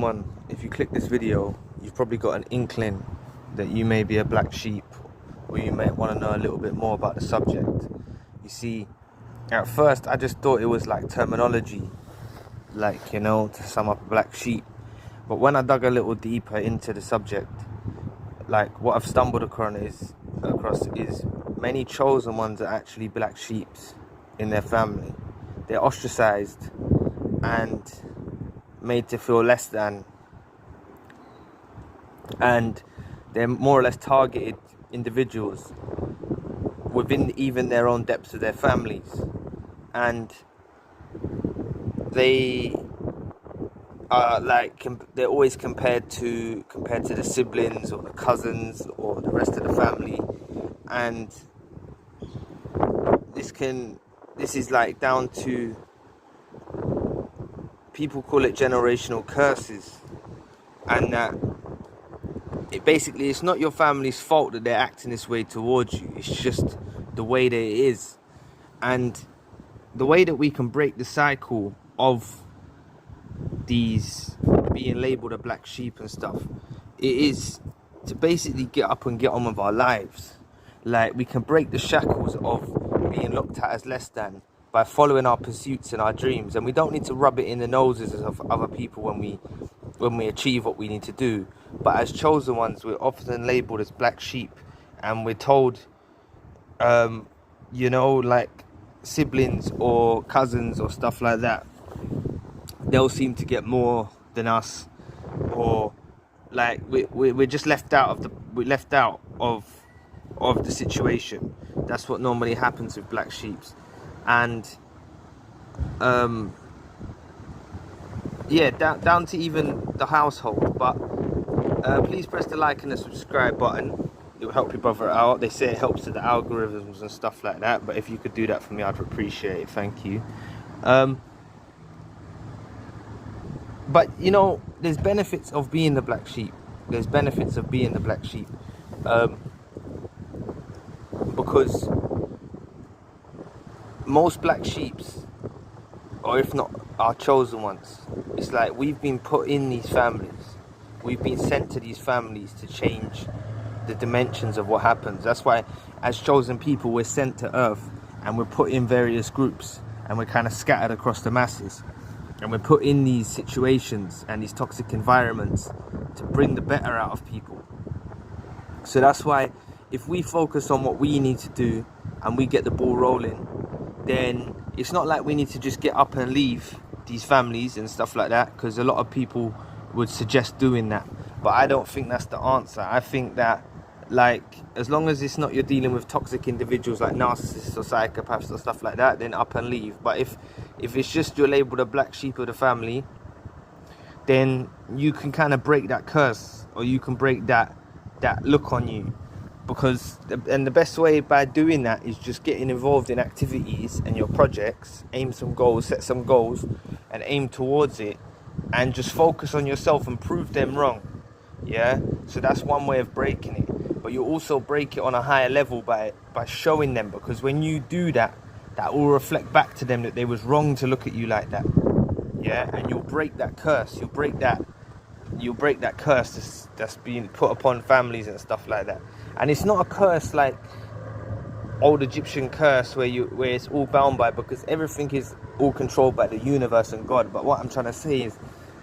someone, if you click this video, you've probably got an inkling that you may be a black sheep, or you may want to know a little bit more about the subject. You see, at first I just thought it was like terminology, like, you know, to sum up a black sheep. But when I dug a little deeper into the subject, like what I've stumbled across is many chosen ones are actually black sheeps in their family. They're ostracized and made to feel less than, and they're more or less targeted individuals within even their own depths of their families, and they are like, they're always compared to the siblings or the cousins or the rest of the family. And this is like down to, people call it generational curses, and that it's not your family's fault that they're acting this way towards you. It's just the way that it is. And the way that we can break the cycle of these being labeled a black sheep and stuff, it is to basically get up and get on with our lives. Like, we can break the shackles of being looked at as less than by following our pursuits and our dreams, and we don't need to rub it in the noses of other people when we achieve what we need to do. But as chosen ones, we're often labeled as black sheep, and we're told, you know, like siblings or cousins or stuff like that, they'll seem to get more than us, or like we're just left out of the situation. That's what normally happens with black sheeps. And yeah, down to even the household. But please press the like and the subscribe button. It will help your brother out. They say it helps with the algorithms and stuff like that, but if you could do that for me, I'd appreciate it. Thank you. But you know, there's benefits of being the black sheep. There's benefits of being the black sheep, because most black sheeps, or if not our chosen ones, it's like we've been put in these families. We've been sent to these families to change the dimensions of what happens. That's why, as chosen people, we're sent to Earth, and we're put in various groups, and we're kind of scattered across the masses. And we're put in these situations and these toxic environments to bring the better out of people. So that's why, if we focus on what we need to do and we get the ball rolling, then it's not like we need to just get up and leave these families and stuff like that, because a lot of people would suggest doing that. But I don't think that's the answer. I think that, like, as long as it's not you're dealing with toxic individuals like narcissists or psychopaths or stuff like that, then up and leave. But if it's just you're labeled a black sheep of the family, then you can kind of break that curse, or you can break that look on you. Because the best way by doing that is just getting involved in activities and your projects, set some goals and aim towards it, and just focus on yourself and prove them wrong. Yeah, so that's one way of breaking it. But you also break it on a higher level by showing them, because when you do that, that will reflect back to them that they was wrong to look at you like that. Yeah, and you'll break that curse. You'll break that curse that's being put upon families and stuff like that. And it's not a curse like old Egyptian curse where it's all bound by, because everything is all controlled by the universe and God. But what I'm trying to say is,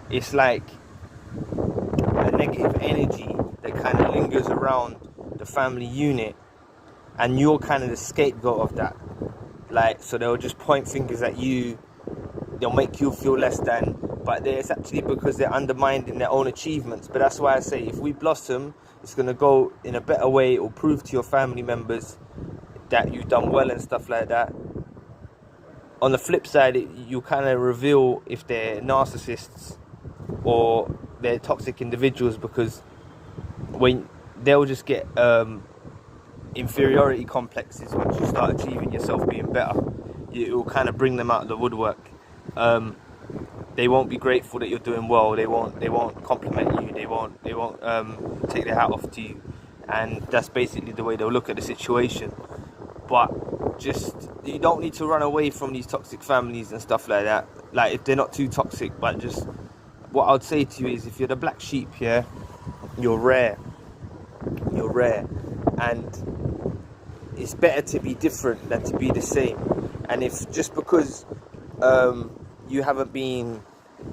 it's like a negative energy that kind of lingers around the family unit, and you're kind of the scapegoat of that. Like, so they'll just point fingers at you, they'll make you feel less than, but it's actually because they're undermining their own achievements. But that's why I say, if we blossom, it's going to go in a better way. It will prove to your family members that you've done well and stuff like that. On the flip side, you kind of reveal if they're narcissists or they're toxic individuals, because when they'll just get inferiority complexes once you start achieving yourself being better. It will kind of bring them out of the woodwork. They won't be grateful that you're doing well. They won't compliment you. They won't take their hat off to you, and that's basically the way they'll look at the situation. But just, you don't need to run away from these toxic families and stuff like that. Like, if they're not too toxic, but just what I'd say to you is, if you're the black sheep, yeah, you're rare, and it's better to be different than to be the same. And if just because you haven't been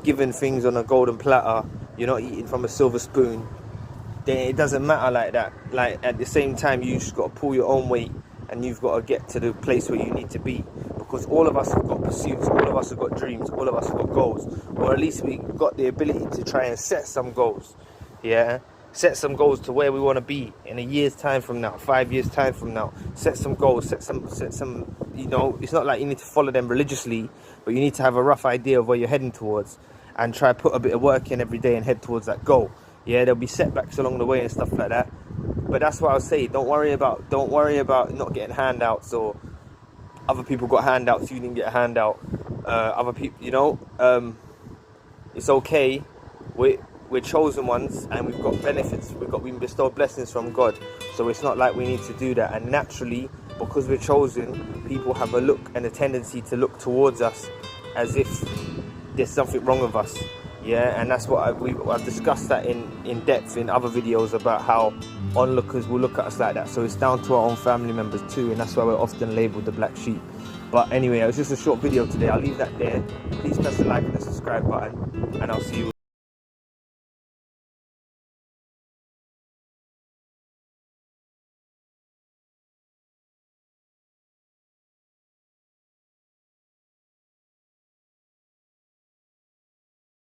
given things on a golden platter, you're not eating from a silver spoon, then it doesn't matter like that. Like, at the same time, you just got to pull your own weight, and you've got to get to the place where you need to be, because all of us have got pursuits, all of us have got dreams, all of us have got goals, or at least we've got the ability to try and set some goals. Yeah, set some goals to where we want to be in a year's time from now, 5 years time from now. Set some goals, set some, you know, it's not like you need to follow them religiously, but you need to have a rough idea of where you're heading towards, and try put a bit of work in every day and head towards that goal. Yeah, there'll be setbacks along the way and stuff like that, but that's what I'll say. Don't worry about not getting handouts, or other people got handouts, you didn't get a handout. Other people, you know, it's okay. We're chosen ones, and we've got benefits. We've been bestowed blessings from God, so it's not like we need to do that. And naturally, because we're chosen, people have a look and a tendency to look towards us as if there's something wrong with us. Yeah, and that's what I've discussed that in depth in other videos about how onlookers will look at us like that. So it's down to our own family members too, and that's why we're often labelled the black sheep. But anyway, it was just a short video today. I'll leave that there. Please press the like and the subscribe button, and I'll see you.